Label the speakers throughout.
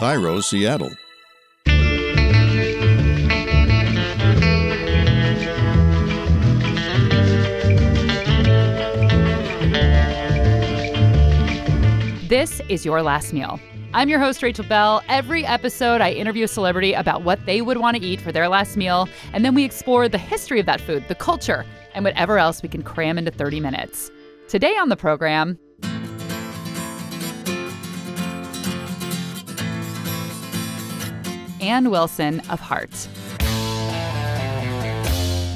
Speaker 1: Cairo, Seattle.
Speaker 2: This is Your Last Meal. I'm your host, Rachel Bell. Every episode, I interview a celebrity about what they would want to eat for their last meal, and then we explore the history of that food, the culture, and whatever else we can cram into 30 minutes. Today on the program, Ann Wilson of Heart.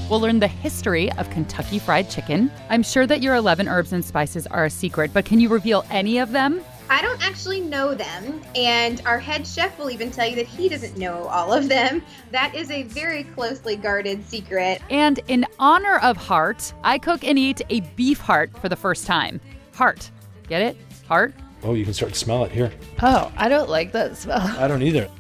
Speaker 2: We'll learn the history of Kentucky Fried Chicken. I'm sure that your 11 herbs and spices are a secret, but can you reveal any of them?
Speaker 3: I don't actually know them, and our head chef will even tell you that he doesn't know all of them. That is a very closely guarded secret.
Speaker 2: And in honor of Heart, I cook and eat a beef heart for the first time. Heart. Get it? Heart?
Speaker 4: Oh, you can start to smell it here.
Speaker 2: Oh, I don't like that smell.
Speaker 4: I don't either.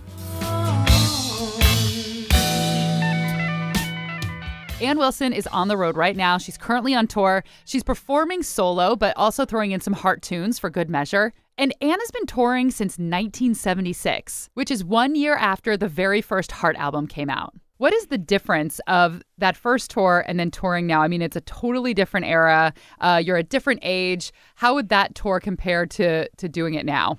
Speaker 2: Ann Wilson is on the road right now. She's currently on tour. She's performing solo, but also throwing in some Heart tunes for good measure. And Ann has been touring since 1976, which is 1 year after the very first Heart album came out. What is the difference of that first tour and then touring now? I mean, it's a totally different era. You're a different age. How would that tour compare to doing it now?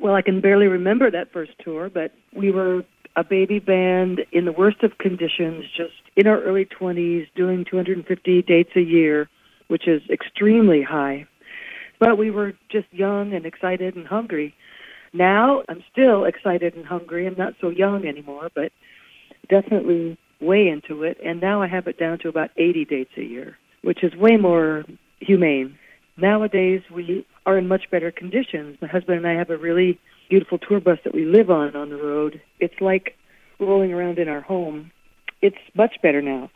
Speaker 5: Well, I can barely remember that first tour, but we were a baby band in the worst of conditions, just in our early 20s, doing 250 dates a year, which is extremely high. But we were just young and excited and hungry. Now I'm still excited and hungry. I'm not so young anymore, but definitely way into it. And now I have it down to about 80 dates a year, which is way more humane. Nowadays, we are in much better conditions. My husband and I have a really beautiful tour bus that we live on the road. It's like rolling around in our home. It's much better now.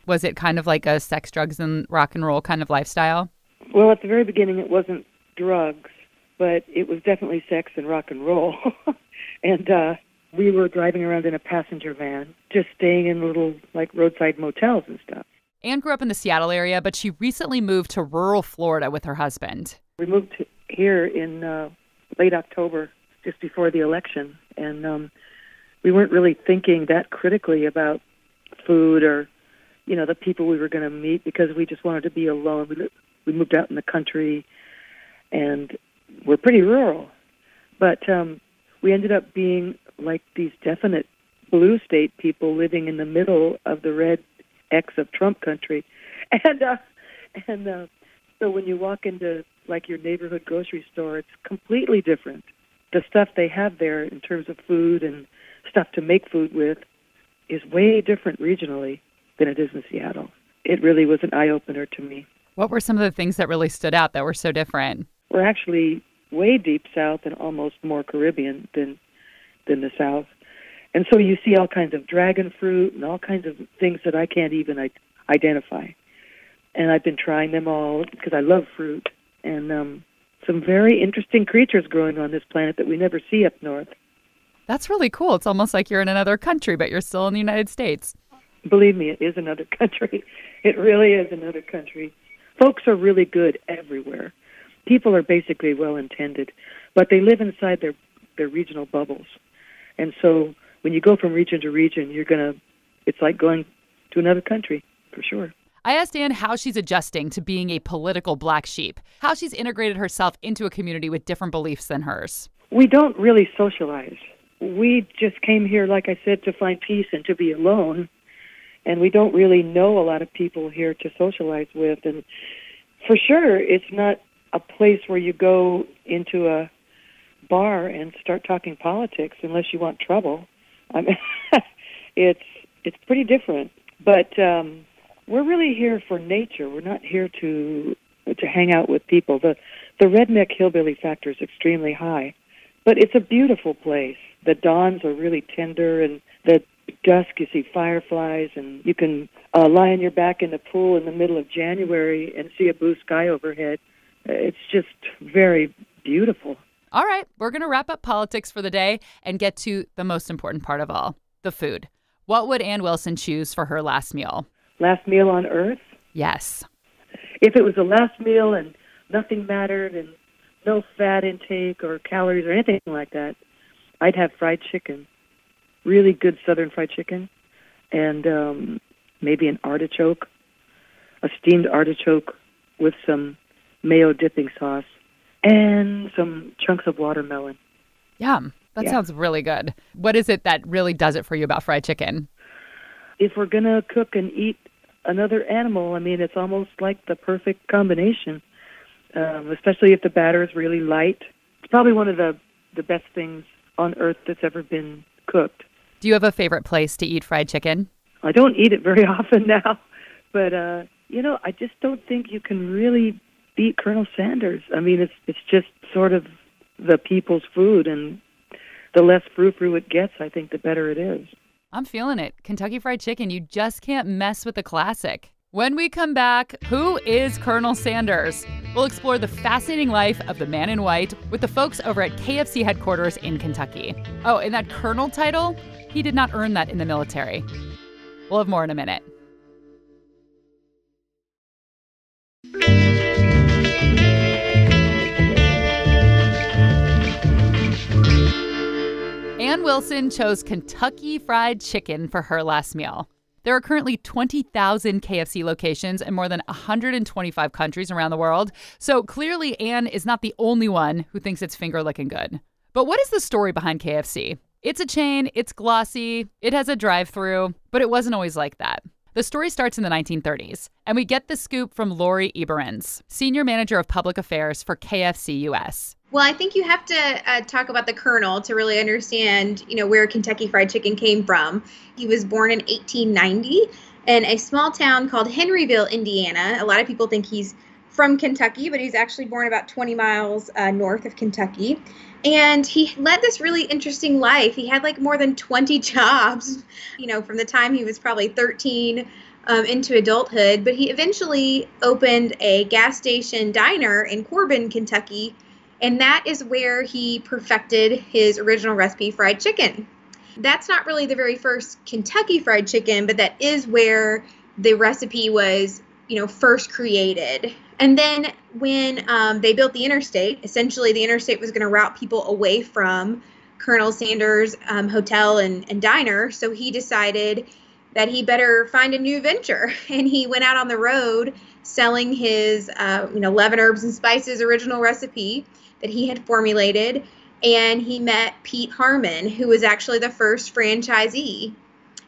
Speaker 2: Was it kind of like a sex, drugs, and rock and roll kind of lifestyle?
Speaker 5: Well, at the very beginning, it wasn't drugs, but it was definitely sex and rock and roll. And we were driving around in a passenger van, just staying in little, like, roadside motels and stuff.
Speaker 2: Ann grew up in the Seattle area, but she recently moved to rural Florida with her husband.
Speaker 5: We moved here in late October, just before the election, and we weren't really thinking that critically about food or, you know, the people we were going to meet because we just wanted to be alone. We moved out in the country, and we're pretty rural. But we ended up being like these definite blue state people living in the middle of the red X of Trump country. And so when you walk into, like, your neighborhood grocery store, it's completely different. The stuff they have there in terms of food and stuff to make food with is way different regionally than it is in Seattle. It really was an eye-opener to me.
Speaker 2: What were some of the things that really stood out that were so different?
Speaker 5: We're actually way deep south and almost more Caribbean than the south. And so you see all kinds of dragon fruit and all kinds of things that I can't even identify. And I've been trying them all because I love fruit. And some very interesting creatures growing on this planet that we never see up north.
Speaker 2: That's really cool. It's almost like you're in another country, but you're still in the United States.
Speaker 5: Believe me, it is another country. It really is another country. Folks are really good everywhere. People are basically well-intended, but they live inside their regional bubbles. And so when you go from region to region, it's like going to another country, for sure.
Speaker 2: I asked Ann how she's adjusting to being a political black sheep, how she's integrated herself into a community with different beliefs than hers.
Speaker 5: We don't really socialize. We just came here, like I said, to find peace and to be alone. And we don't really know a lot of people here to socialize with. And for sure, it's not a place where you go into a bar and start talking politics unless you want trouble. I mean, it's pretty different. But we're really here for nature. We're not here to hang out with people. The redneck hillbilly factor is extremely high. But it's a beautiful place. The dawns are really tender, and the dusk you see fireflies, and you can lie on your back in the pool in the middle of January and see a blue sky overhead. It's just very beautiful.
Speaker 2: All right, we're going to wrap up politics for the day and get to the most important part of all, the food. What would Ann Wilson choose for her last meal?
Speaker 5: Last meal on Earth?
Speaker 2: Yes.
Speaker 5: If it was the last meal and nothing mattered and no fat intake or calories or anything like that, I'd have fried chicken, really good Southern fried chicken, and maybe an artichoke, a steamed artichoke with some mayo dipping sauce, and some chunks of watermelon.
Speaker 2: Yum. That sounds really good. What is it that really does it for you about fried chicken?
Speaker 5: If we're going to cook and eat another animal, I mean, it's almost like the perfect combination, especially if the batter is really light. It's probably one of the best things on earth that's ever been cooked.
Speaker 2: Do you have a favorite place to eat fried chicken?
Speaker 5: I don't eat it very often now, but, I just don't think you can really beat Colonel Sanders. I mean, it's just sort of the people's food, and the less frou-frou it gets, I think, the better it is.
Speaker 2: I'm feeling it. Kentucky Fried Chicken, you just can't mess with the classic. When we come back, who is Colonel Sanders? We'll explore the fascinating life of the man in white with the folks over at KFC headquarters in Kentucky. Oh, and that Colonel title, he did not earn that in the military. We'll have more in a minute. Ann Wilson chose Kentucky Fried Chicken for her last meal. There are currently 20,000 KFC locations in more than 125 countries around the world, so clearly Ann is not the only one who thinks it's finger-licking good. But what is the story behind KFC? It's a chain, it's glossy, it has a drive-thru, but it wasn't always like that. The story starts in the 1930s, and we get the scoop from Lori Eberenz, Senior Manager of Public Affairs for KFC US.
Speaker 3: Well, I think you have to talk about the Colonel to really understand, where Kentucky Fried Chicken came from. He was born in 1890 in a small town called Henryville, Indiana. A lot of people think he's from Kentucky, but he's actually born about 20 miles north of Kentucky. And he led this really interesting life. He had more than 20 jobs, from the time he was probably 13 into adulthood. But he eventually opened a gas station diner in Corbin, Kentucky. And that is where he perfected his original recipe, fried chicken. That's not really the very first Kentucky Fried Chicken, but that is where the recipe was, first created. And then when they built the interstate, essentially the interstate was going to route people away from Colonel Sanders' hotel and diner. So he decided that he better find a new venture. And he went out on the road selling his, 11 herbs and spices original recipe that he had formulated, and he met Pete Harmon, who was actually the first franchisee.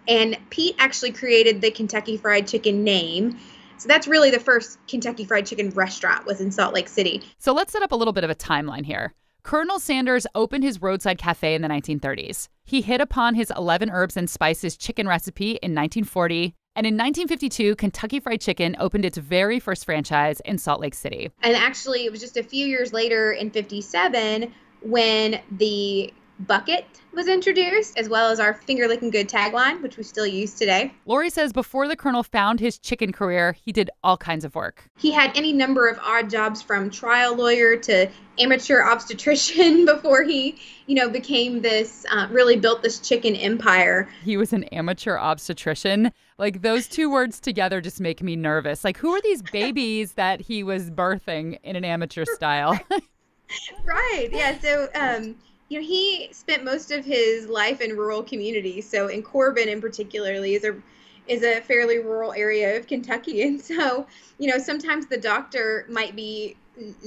Speaker 3: And Pete actually created the Kentucky Fried Chicken name. So that's really the first Kentucky Fried Chicken restaurant was in Salt Lake City.
Speaker 2: So let's set up a little bit of a timeline here. Colonel Sanders opened his roadside cafe in the 1930s. He hit upon his 11 herbs and spices chicken recipe in 1940. And in 1952, Kentucky Fried Chicken opened its very first franchise in Salt Lake City.
Speaker 3: And actually, it was just a few years later in 57 when the bucket was introduced, as well as our finger-licking good tagline, which we still use today.
Speaker 2: Lori says before the Colonel found his chicken career, he did all kinds of work.
Speaker 3: He had any number of odd jobs, from trial lawyer to amateur obstetrician, before he, became this, really built this chicken empire.
Speaker 2: He was an amateur obstetrician. Those two words together just make me nervous. Who are these babies that he was birthing in an amateur style?
Speaker 3: Right. Yeah. So, he spent most of his life in rural communities. So in Corbin in particularly is a fairly rural area of Kentucky. And so, sometimes the doctor might be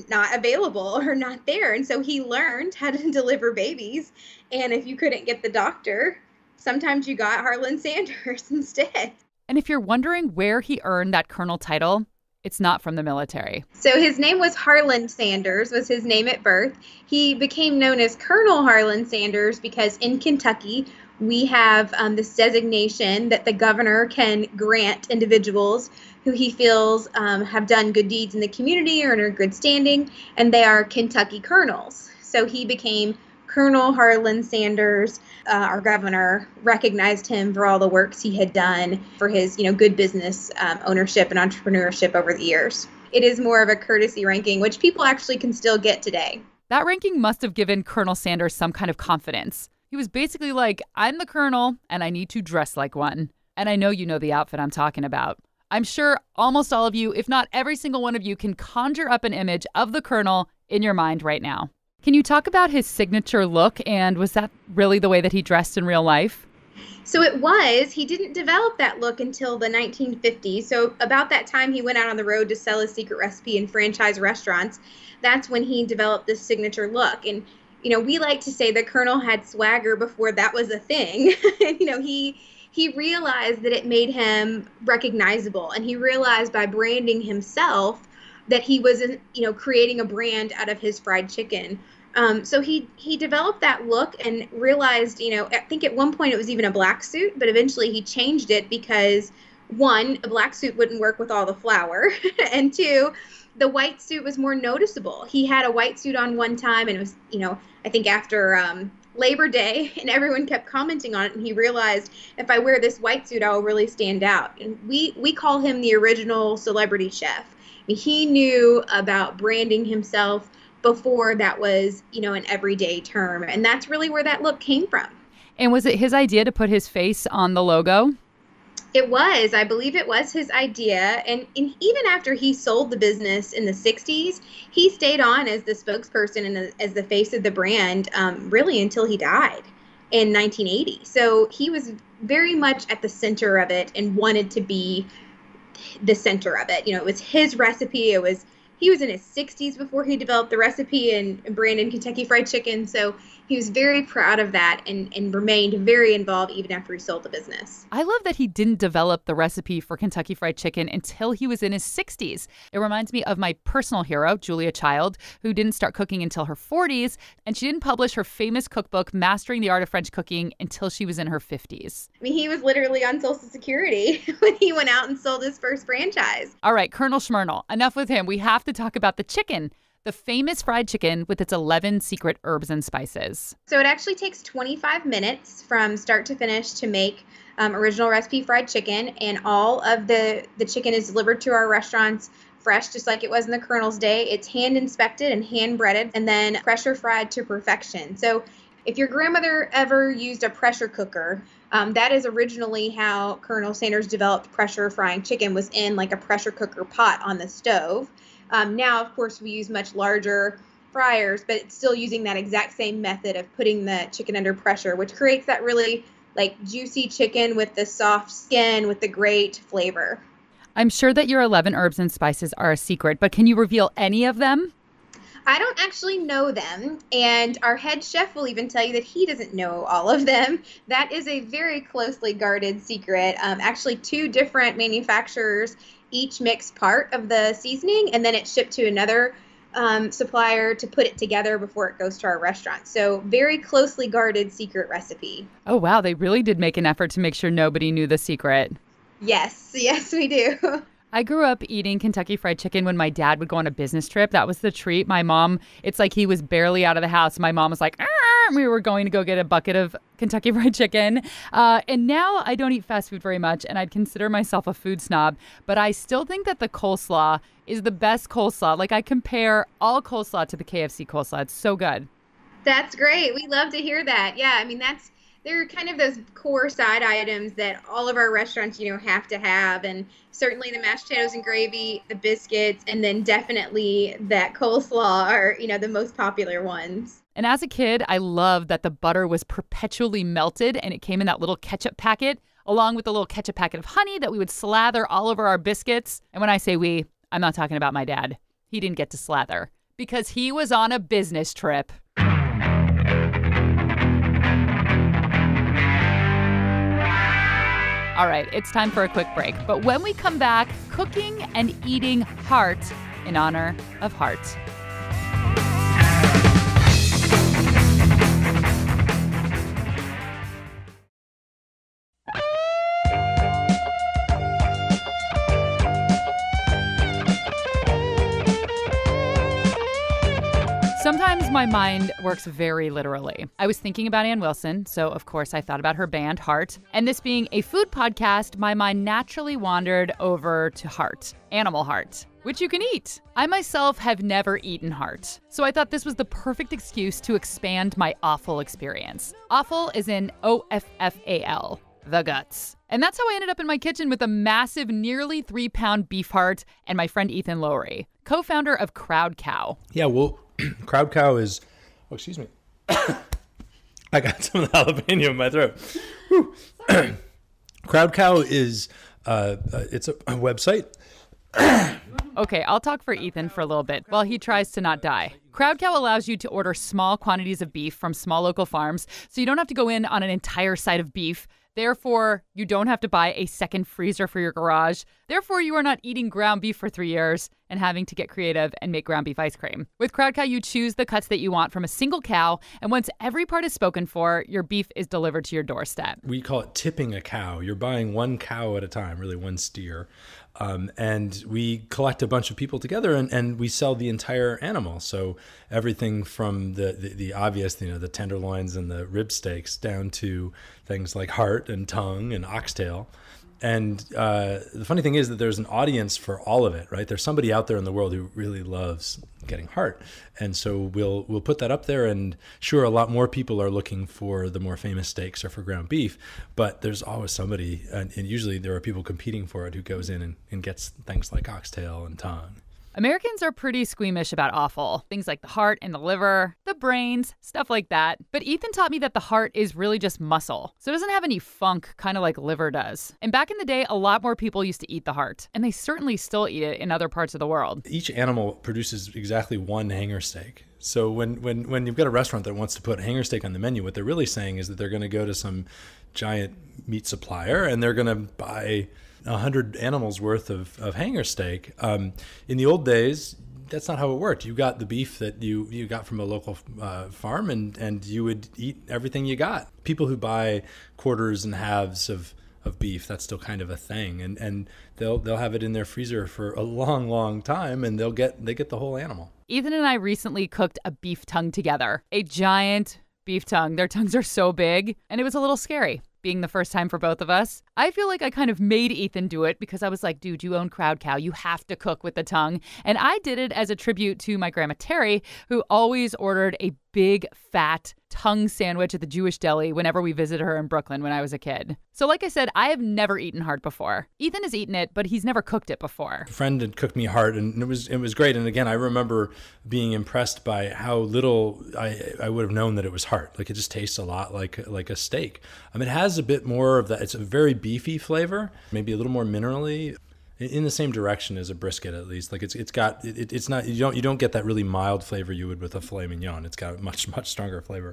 Speaker 3: not available or not there. And so he learned how to deliver babies. And if you couldn't get the doctor, sometimes you got Harlan Sanders instead.
Speaker 2: And if you're wondering where he earned that Colonel title, it's not from the military.
Speaker 3: So his name was Harlan Sanders, was his name at birth. He became known as Colonel Harlan Sanders because in Kentucky, we have this designation that the governor can grant individuals who he feels have done good deeds in the community or are in good standing, and they are Kentucky colonels. So he became Colonel Harlan Sanders. Our governor recognized him for all the works he had done for his, good business ownership and entrepreneurship over the years. It is more of a courtesy ranking, which people actually can still get today.
Speaker 2: That ranking must have given Colonel Sanders some kind of confidence. He was basically like, I'm the colonel and I need to dress like one. And I know you know the outfit I'm talking about. I'm sure almost all of you, if not every single one of you, can conjure up an image of the colonel in your mind right now. Can you talk about his signature look, and was that really the way that he dressed in real life?
Speaker 3: So it was. He didn't develop that look until the 1950s. So about that time, he went out on the road to sell his secret recipe in franchise restaurants. That's when he developed this signature look. And, we like to say the Colonel had swagger before that was a thing. He realized that it made him recognizable, and he realized by branding himself that he was, creating a brand out of his fried chicken. So he developed that look and realized, I think at one point it was even a black suit, but eventually he changed it because, one, a black suit wouldn't work with all the flour, and two, the white suit was more noticeable. He had a white suit on one time, and it was, I think after Labor Day, and everyone kept commenting on it, and he realized, if I wear this white suit, I will really stand out. And we call him the original celebrity chef. I mean, he knew about branding himself before that was, an everyday term. And that's really where that look came from.
Speaker 2: And was it his idea to put his face on the logo?
Speaker 3: It was. I believe it was his idea. And even after he sold the business in the 60s, he stayed on as the spokesperson and as the face of the brand, really until he died in 1980. So he was very much at the center of it and wanted to be the center of it. It was his recipe. He was in his 60s before he developed the recipe and branded Kentucky Fried Chicken. So he was very proud of that and remained very involved even after he sold the business.
Speaker 2: I love that he didn't develop the recipe for Kentucky Fried Chicken until he was in his 60s. It reminds me of my personal hero, Julia Child, who didn't start cooking until her 40s, and she didn't publish her famous cookbook, Mastering the Art of French Cooking, until she was in her 50s.
Speaker 3: I mean, he was literally on Social Security when he went out and sold his first franchise.
Speaker 2: All right, Colonel Schmernel, enough with him. We have to talk about the chicken. The famous fried chicken with its 11 secret herbs and spices.
Speaker 3: So it actually takes 25 minutes from start to finish to make original recipe fried chicken, and all of the chicken is delivered to our restaurants fresh, just like it was in the Colonel's day. It's hand inspected and hand breaded and then pressure fried to perfection. So if your grandmother ever used a pressure cooker, that is originally how Colonel Sanders developed pressure frying chicken, was in like a pressure cooker pot on the stove. Now, of course, we use much larger fryers, but it's still using that exact same method of putting the chicken under pressure, which creates that really juicy chicken with the soft skin with the great flavor.
Speaker 2: I'm sure that your 11 herbs and spices are a secret, but can you reveal any of them?
Speaker 3: I don't actually know them, and our head chef will even tell you that he doesn't know all of them. That is a very closely guarded secret. Actually, 2 different manufacturers each mix part of the seasoning, and then it's shipped to another supplier to put it together before it goes to our restaurant. So very closely guarded secret recipe.
Speaker 2: Oh, wow. They really did make an effort to make sure nobody knew the secret.
Speaker 3: Yes, we do.
Speaker 2: I grew up eating Kentucky Fried Chicken when my dad would go on a business trip. That was the treat. My mom, it's like he was barely out of the house. My mom was like, we were going to go get a bucket of Kentucky Fried Chicken. And now I don't eat fast food very much, and I'd consider myself a food snob. But I still think that the coleslaw is the best coleslaw. Like, I compare all coleslaw to the KFC coleslaw. It's so good.
Speaker 3: That's great. We love to hear that. Yeah, I mean, they're kind of those core side items that all of our restaurants, have to have. And certainly the mashed potatoes and gravy, the biscuits, and then definitely that coleslaw are, the most popular ones.
Speaker 2: And as a kid, I loved that the butter was perpetually melted, and it came in that little ketchup packet, along with a little ketchup packet of honey that we would slather all over our biscuits. And when I say we, I'm not talking about my dad. He didn't get to slather because he was on a business trip. All right, it's time for a quick break. But when we come back, cooking and eating heart in honor of heart. Sometimes my mind works very literally. I was thinking about Ann Wilson, so of course I thought about her band, Heart. And this being a food podcast, my mind naturally wandered over to heart, animal heart, which you can eat. I myself have never eaten heart, so I thought this was the perfect excuse to expand my awful experience. Awful is in OFFAL, the guts. And that's how I ended up in my kitchen with a massive, nearly 3-pound beef heart and my friend Ethan Lowry, co-founder of Crowd Cow.
Speaker 1: Yeah, well, Crowd Cow is Oh, excuse me. I got some of the jalapeno in my throat. Crowd Cow is it's a website.
Speaker 2: Okay, I'll talk for Ethan for a little bit while he tries to not die. Crowd Cow allows you to order small quantities of beef from small local farms, so you don't have to go in on an entire side of beef. Therefore, you don't have to buy a second freezer for your garage. Therefore, you are not eating ground beef for 3 years and having to get creative and make ground beef ice cream. With Crowd Cow, you choose the cuts that you want from a single cow, and once every part is spoken for, your beef is delivered to your doorstep.
Speaker 1: We call it tipping a cow. You're buying one cow at a time, really one steer. And we collect a bunch of people together and we sell the entire animal. So everything from the obvious, the tenderloins and the rib steaks down to things like heart and tongue and oxtail. And the funny thing is that there's an audience for all of it, right? There's somebody out there in the world who really loves getting heart. And so we'll put that up there, and sure, a lot more people are looking for the more famous steaks or for ground beef, but there's always somebody, and usually there are people competing for it who goes in and gets things like oxtail and tongue.
Speaker 2: Americans are pretty squeamish about offal. Things like the heart and the liver, the brains, stuff like that. But Ethan taught me that the heart is really just muscle. So it doesn't have any funk, kind of like liver does. And back in the day, a lot more people used to eat the heart. And they certainly still eat it in other parts of the world.
Speaker 1: Each animal produces exactly one hanger steak. So when you've got a restaurant that wants to put hanger steak on the menu, what they're really saying is that they're going to go to some giant meat supplier and they're going to buy 100 animals worth of hanger steak. In the old days, that's not how it worked. You got the beef that you got from a local farm, and you would eat everything you got. People who buy quarters and halves of beef, that's still kind of a thing, and they'll have it in their freezer for a long, long time, and they get the whole animal.
Speaker 2: Ethan and I recently cooked a beef tongue together, a giant beef tongue. Their tongues are so big, and it was a little scary. Being the first time for both of us, I feel like I kind of made Ethan do it because I was like, dude, you own Crowd Cow. You have to cook with the tongue. And I did it as a tribute to my grandma Terry, who always ordered a big, fat tongue sandwich at the Jewish deli whenever we visited her in Brooklyn when I was a kid. So like I said, I have never eaten heart before. Ethan has eaten it, but he's never cooked it before.
Speaker 1: A friend had cooked me heart, and it was great. And again, I remember being impressed by how little I would have known that it was heart. Like, it just tastes a lot like a steak. It has a bit more of that. It's a very beefy flavor, maybe a little more minerally, in the same direction as a brisket, at least. Like it's not, you don't get that really mild flavor you would with a filet mignon. It's got a much stronger flavor.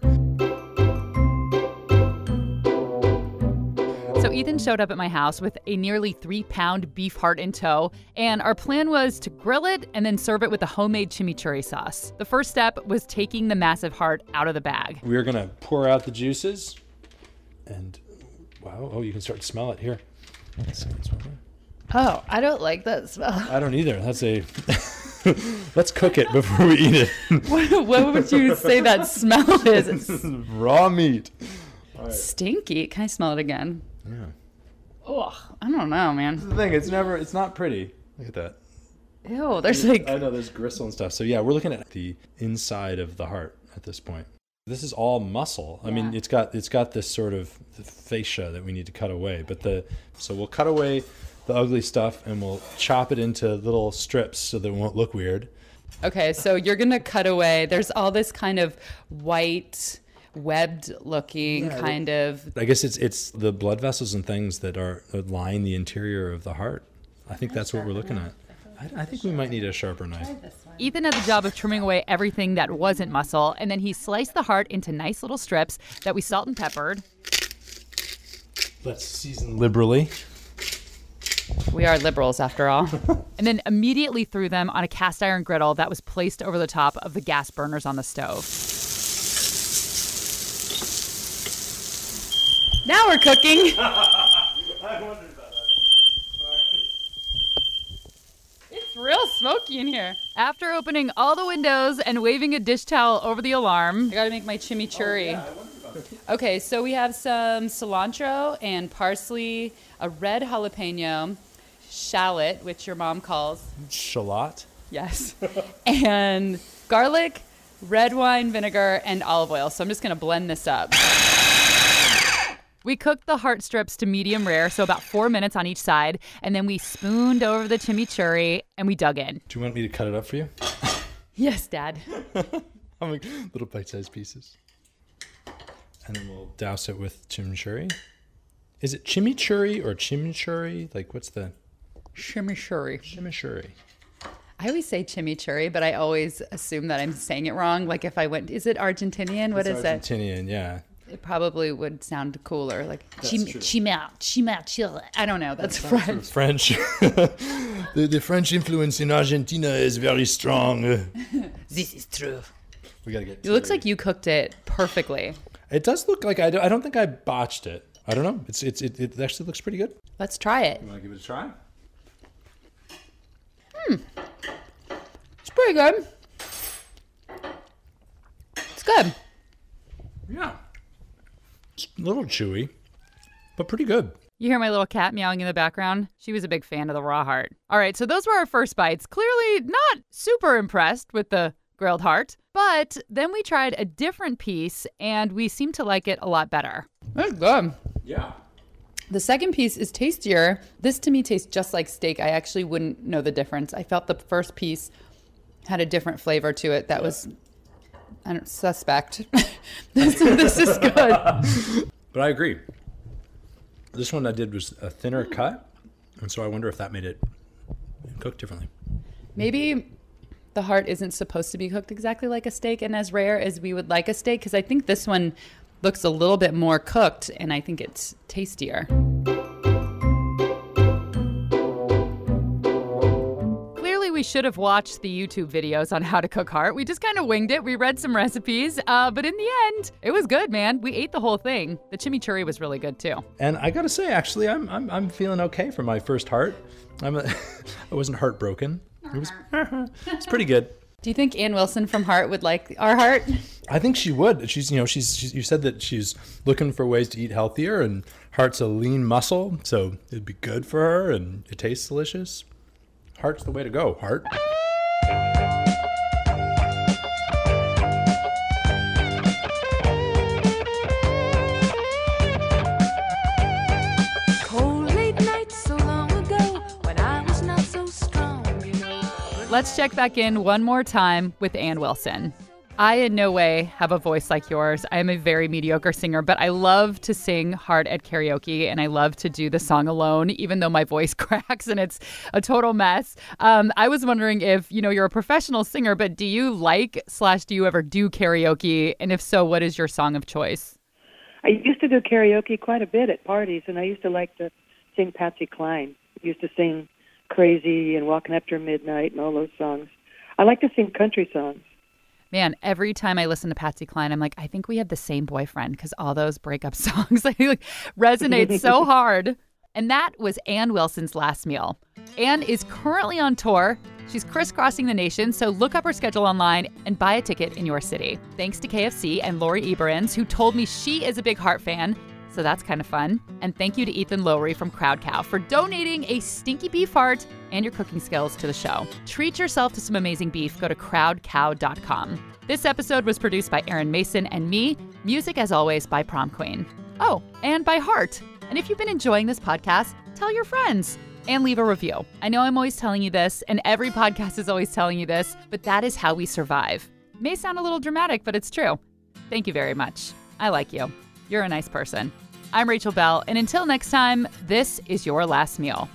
Speaker 2: So Ethan showed up at my house with a nearly 3-pound beef heart in tow, and our plan was to grill it and then serve it with a homemade chimichurri sauce. The first step was taking the massive heart out of the bag.
Speaker 1: We're gonna pour out the juices, and wow, you can start to smell it here.
Speaker 2: Oh, I don't like that smell.
Speaker 1: I don't either. That's let's cook it before we eat it.
Speaker 2: What would you say that smell is? It's
Speaker 1: raw meat.
Speaker 2: Stinky. Can I smell it again?
Speaker 1: Yeah.
Speaker 2: Oh, I don't know, man.
Speaker 1: That's the thing. It's not pretty. Look at that.
Speaker 2: Ew, there's like...
Speaker 1: I know, there's gristle and stuff. So yeah, we're looking at the inside of the heart at this point. This is all muscle. I mean, it's got this sort of fascia that we need to cut away. So we'll cut away the ugly stuff and we'll chop it into little strips so that it won't look weird.
Speaker 2: Okay, so you're gonna cut away. There's all this kind of white, webbed looking kind of...
Speaker 1: I guess it's the blood vessels and things that line the interior of the heart. I think that's what we're looking at. I think we might need a sharper knife.
Speaker 2: Ethan had the job of trimming away everything that wasn't muscle, and then he sliced the heart into nice little strips that we salt and peppered.
Speaker 1: Let's season liberally.
Speaker 2: We are liberals, after all. And then immediately threw them on a cast iron griddle that was placed over the top of the gas burners on the stove. Now we're cooking.
Speaker 1: I wondered about that. Sorry.
Speaker 2: It's real smoky in here. After opening all the windows and waving a dish towel over the alarm, I gotta make my chimichurri.
Speaker 1: Oh, yeah, I wondered about it.
Speaker 2: Okay, so we have some cilantro and parsley, a red jalapeno, shallot, which your mom calls
Speaker 1: shallot.
Speaker 2: Yes, and garlic, red wine vinegar, and olive oil. So I'm just gonna blend this up. We cooked the heart strips to medium rare, so about 4 minutes on each side, and then we spooned over the chimichurri and we dug in.
Speaker 1: Do you want me to cut it up for you?
Speaker 2: Yes, Dad.
Speaker 1: I'm like, little bite-sized pieces. And then we'll douse it with chimichurri. Is it chimichurri or chimichurri? Like, what's the...
Speaker 2: Chimichurri.
Speaker 1: Chimichurri.
Speaker 2: I always say chimichurri, but I always assume that I'm saying it wrong. Like if I went, is it Argentinian? What is it?
Speaker 1: Argentinian, yeah.
Speaker 2: It probably would sound cooler. Like
Speaker 3: chimichurri.
Speaker 2: I don't know. That's French.
Speaker 1: French. the French influence in Argentina is very strong.
Speaker 2: This is true.
Speaker 1: We gotta get.
Speaker 2: It looks like you cooked it perfectly.
Speaker 1: It does look like I don't think I botched it. I don't know. It actually looks pretty good.
Speaker 2: Let's try it.
Speaker 1: You want to give it a try?
Speaker 2: It's pretty good. It's good.
Speaker 1: Yeah. It's a little chewy, but pretty good.
Speaker 2: You hear my little cat meowing in the background? She was a big fan of the raw heart. All right, so those were our first bites. Clearly not super impressed with the grilled heart, but then we tried a different piece and we seemed to like it a lot better. That's good.
Speaker 1: Yeah.
Speaker 2: The second piece is tastier. This to me tastes just like steak. I actually wouldn't know the difference. I felt the first piece had a different flavor to it that was, suspect. this is good.
Speaker 1: But I agree. This one I did was a thinner cut, and so I wonder if that made it cook differently.
Speaker 2: Maybe the heart isn't supposed to be cooked exactly like a steak and as rare as we would like a steak, because I think this one looks a little bit more cooked, and I think it's tastier. Clearly, we should have watched the YouTube videos on how to cook heart. We just kind of winged it. We read some recipes, but in the end, it was good, man. We ate the whole thing. The chimichurri was really good too.
Speaker 1: And I gotta say, actually, I'm feeling okay for my first heart. I wasn't heartbroken. It's pretty good.
Speaker 2: Do you think Ann Wilson from Heart would like our heart?
Speaker 1: I think she would. She's you said that she's looking for ways to eat healthier, and Heart's a lean muscle, so it'd be good for her, and it tastes delicious. Heart's the way to go. Heart.
Speaker 2: Let's check back in one more time with Ann Wilson. I in no way have a voice like yours. I am a very mediocre singer, but I love to sing Heart at karaoke, and I love to do the song alone, even though my voice cracks and it's a total mess. I was wondering if, you're a professional singer, but do you do you ever do karaoke? And if so, what is your song of choice?
Speaker 5: I used to do karaoke quite a bit at parties, and I used to like to sing Patsy Cline. I used to sing Crazy and Walking After Midnight and all those songs. I like to sing country songs.
Speaker 2: Man, every time I listen to Patsy Cline, I'm like, I think we have the same boyfriend, because all those breakup songs resonate so hard. And that was Ann Wilson's last meal. Ann is currently on tour. She's crisscrossing the nation, so look up her schedule online and buy a ticket in your city. Thanks to KFC and Lori Eberenz, who told me she is a big Heart fan. So that's kind of fun. And thank you to Ethan Lowry from Crowd Cow for donating a stinky beef heart and your cooking skills to the show. Treat yourself to some amazing beef. Go to crowdcow.com. This episode was produced by Aaron Mason and me. Music, as always, by Prom Queen. Oh, and by Heart. And if you've been enjoying this podcast, tell your friends and leave a review. I know I'm always telling you this, and every podcast is always telling you this, but that is how we survive. It may sound a little dramatic, but it's true. Thank you very much. I like you. You're a nice person. I'm Rachel Bell, and until next time, this is your last meal.